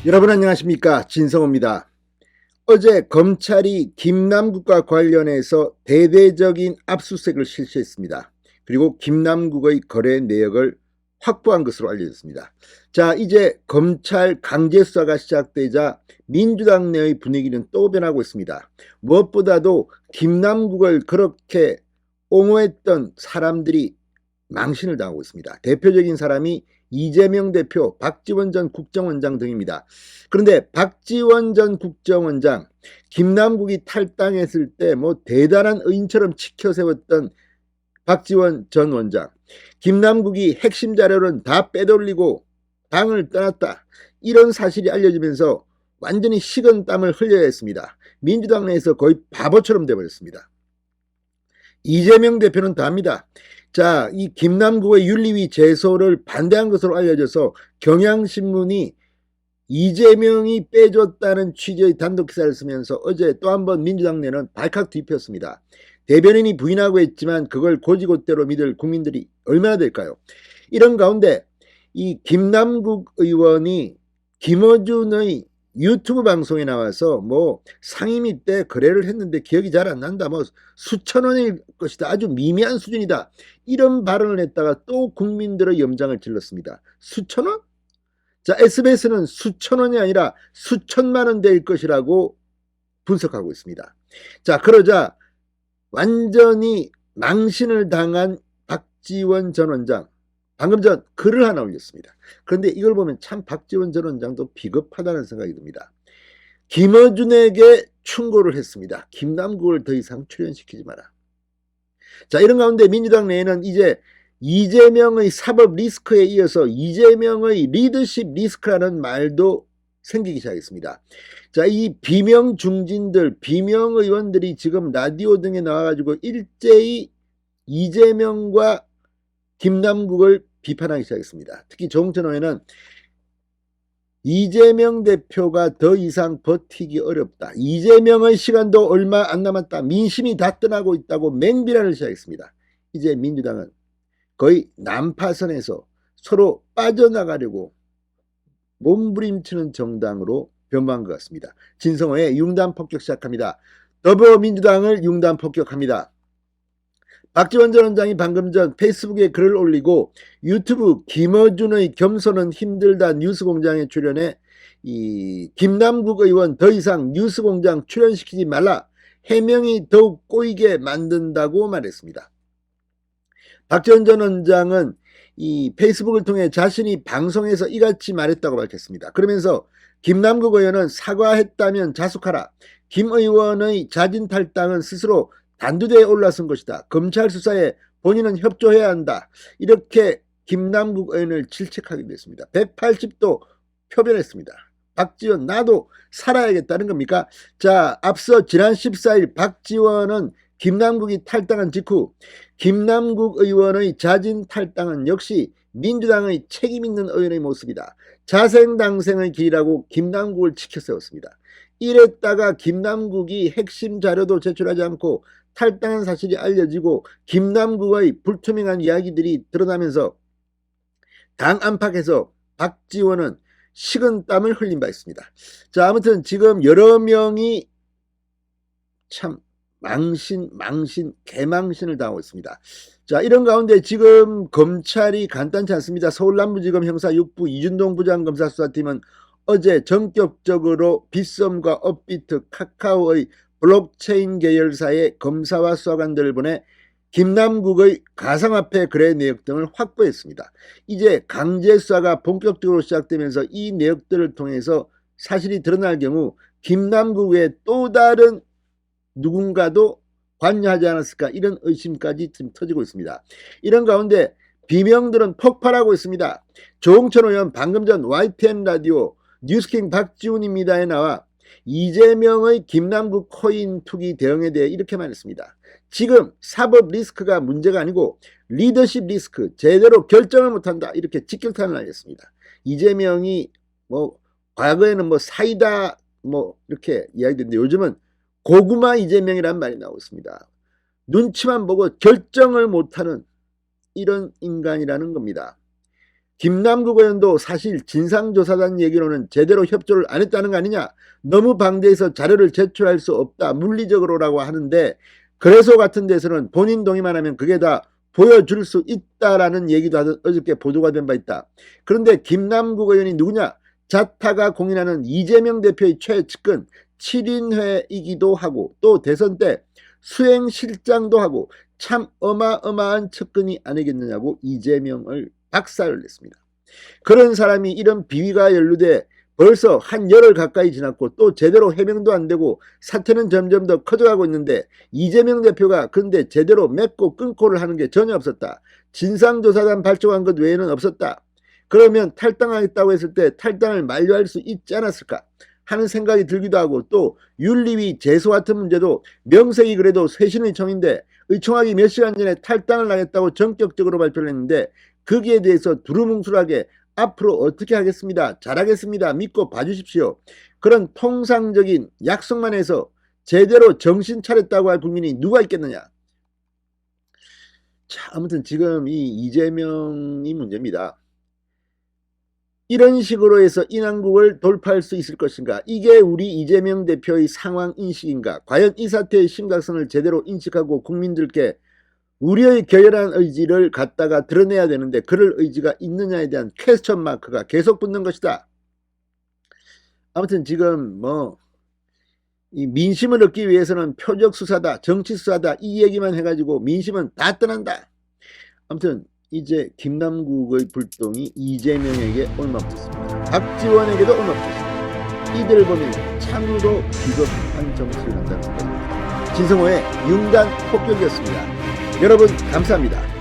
여러분 안녕하십니까, 진성호입니다. 어제 검찰이 김남국과 관련해서 대대적인 압수수색을 실시했습니다. 그리고 김남국의 거래 내역을 확보한 것으로 알려졌습니다. 자, 이제 검찰 강제 수사가 시작되자 민주당 내의 분위기는 또 변하고 있습니다. 무엇보다도 김남국을 그렇게 옹호했던 사람들이 망신을 당하고 있습니다. 대표적인 사람이 이재명 대표, 박지원 전 국정원장 등입니다. 그런데 박지원 전 국정원장, 김남국이 탈당했을 때 뭐 대단한 의인처럼 치켜세웠던 박지원 전 원장, 김남국이 핵심 자료는 다 빼돌리고 당을 떠났다, 이런 사실이 알려지면서 완전히 식은땀을 흘려야 했습니다. 민주당 내에서 거의 바보처럼 돼버렸습니다. 이재명 대표는 답니다. 자, 이 김남국의 윤리위 제소를 반대한 것으로 알려져서 경향신문이 이재명이 빼줬다는 취지의 단독 기사를 쓰면서 어제 또 한 번 민주당 내는 발칵 뒤폈습니다. 대변인이 부인하고 했지만 그걸 곧이곧대로 믿을 국민들이 얼마나 될까요? 이런 가운데 이 김남국 의원이 김어준의 유튜브 방송에 나와서 뭐 상임위 때 거래를 했는데 기억이 잘 안 난다, 뭐 수천 원일 것이다, 아주 미미한 수준이다, 이런 발언을 했다가 또 국민들의 염장을 질렀습니다. 수천 원? 자, SBS는 수천 원이 아니라 수천만 원 될 것이라고 분석하고 있습니다. 자, 그러자 완전히 망신을 당한 박지원 전 원장, 방금 전 글을 하나 올렸습니다. 그런데 이걸 보면 참 박지원 전 원장도 비겁하다는 생각이 듭니다. 김어준에게 충고를 했습니다. 김남국을 더 이상 출연시키지 마라. 자, 이런 가운데 민주당 내에는 이제 이재명의 사법 리스크에 이어서 이재명의 리더십 리스크라는 말도 생기기 시작했습니다. 자, 이 비명 중진들, 비명 의원들이 지금 라디오 등에 나와가지고 일제히 이재명과 김남국을 비판하기 시작했습니다. 특히 조홍천 의원은 이재명 대표가 더 이상 버티기 어렵다, 이재명의 시간도 얼마 안 남았다, 민심이 다 떠나고 있다고 맹비난을 시작했습니다. 이제 민주당은 거의 난파선에서 서로 빠져나가려고 몸부림치는 정당으로 변모한 것 같습니다. 진성호의 융단 폭격 시작합니다. 더불어민주당을 융단 폭격합니다. 박지원 전 원장이 방금 전 페이스북에 글을 올리고 유튜브 김어준의 겸손은 힘들다 뉴스공장에 출연해 이 김남국 의원 더 이상 뉴스공장 출연시키지 말라, 해명이 더욱 꼬이게 만든다고 말했습니다. 박지원 전 원장은 이 페이스북을 통해 자신이 방송에서 이같이 말했다고 밝혔습니다. 그러면서 김남국 의원은 사과했다면 자숙하라, 김 의원의 자진 탈당은 스스로 단두대에 올라선 것이다, 검찰 수사에 본인은 협조해야 한다, 이렇게 김남국 의원을 질책하게 됐습니다. 180도 표변했습니다. 박지원 나도 살아야겠다는 겁니까? 자, 앞서 지난 14일 박지원은 김남국이 탈당한 직후 김남국 의원의 자진 탈당은 역시 민주당의 책임있는 의원의 모습이다, 자생당생의 길이라고 김남국을 지켜세웠습니다. 이랬다가 김남국이 핵심 자료도 제출하지 않고 탈당한 사실이 알려지고 김남국의 불투명한 이야기들이 드러나면서 당 안팎에서 박지원은 식은땀을 흘린 바 있습니다. 자, 아무튼 지금 여러 명이 참 개망신을 당하고 있습니다. 자, 이런 가운데 지금 검찰이 간단치 않습니다. 서울남부지검 형사 6부 이준동 부장검사 수사팀은 어제 전격적으로 빗썸과 업비트, 카카오의 블록체인 계열사의 검사와 수사관들을 보내 김남국의 가상화폐 거래 내역 등을 확보했습니다. 이제 강제 수사가 본격적으로 시작되면서 이 내역들을 통해서 사실이 드러날 경우 김남국 외에 또 다른 누군가도 관여하지 않았을까, 이런 의심까지 지금 터지고 있습니다. 이런 가운데 비명들은 폭발하고 있습니다. 조홍천 의원 방금 전 YTN 라디오 뉴스킹 박지훈입니다에 나와 이재명의 김남국 코인 투기 대응에 대해 이렇게 말했습니다. 지금 사법 리스크가 문제가 아니고 리더십 리스크, 제대로 결정을 못한다, 이렇게 직격탄을 날렸습니다. 이재명이 뭐 과거에는 뭐 사이다 뭐 이렇게 이야기했는데 요즘은 고구마 이재명이란 말이 나오고 있습니다. 눈치만 보고 결정을 못하는 이런 인간이라는 겁니다. 김남국 의원도 사실 진상조사단 얘기로는 제대로 협조를 안 했다는 거 아니냐, 너무 방대해서 자료를 제출할 수 없다, 물리적으로라고 하는데, 그래서 같은 데서는 본인 동의만 하면 그게 다 보여줄 수 있다라는 얘기도 하던 어저께 보도가 된 바 있다. 그런데 김남국 의원이 누구냐? 자타가 공인하는 이재명 대표의 최측근 7인회이기도 하고 또 대선 때 수행실장도 하고 참 어마어마한 측근이 아니겠느냐고 이재명을 박살을 냈습니다. 그런 사람이 이런 비위가 연루돼 벌써 한 열흘 가까이 지났고 또 제대로 해명도 안 되고 사태는 점점 더 커져가고 있는데 이재명 대표가 근데 제대로 맺고 끊고를 하는 게 전혀 없었다. 진상조사단 발족한 것 외에는 없었다. 그러면 탈당하겠다고 했을 때 탈당을 만료할 수 있지 않았을까 하는 생각이 들기도 하고, 또 윤리위 제소 같은 문제도 명색이 그래도 쇄신의 총인데 의총하기 몇 시간 전에 탈당을 하겠다고 전격적으로 발표를 했는데 거기에 대해서 두루뭉술하게 앞으로 어떻게 하겠습니다, 잘하겠습니다, 믿고 봐주십시오, 그런 통상적인 약속만 해서 제대로 정신 차렸다고 할 국민이 누가 있겠느냐. 자, 아무튼 지금 이 이재명이 문제입니다. 이런 식으로 해서 인왕국을 돌파할 수 있을 것인가? 이게 우리 이재명 대표의 상황 인식인가? 과연 이 사태의 심각성을 제대로 인식하고 국민들께 우리의 결연한 의지를 갖다가 드러내야 되는데 그럴 의지가 있느냐에 대한 퀘스천 마크가 계속 붙는 것이다. 아무튼 지금 이 민심을 얻기 위해서는 표적 수사다, 정치 수사다, 이 얘기만 해가지고 민심은 다 떠난다. 아무튼 이제 김남국의 불똥이 이재명에게 올맞붙었습니다. 박지원에게도 올맞붙었습니다. 이들을 보면 참으로 비겁한 정치를 한다는 겁니다. 진성호의 융단 폭격이었습니다. 여러분 감사합니다.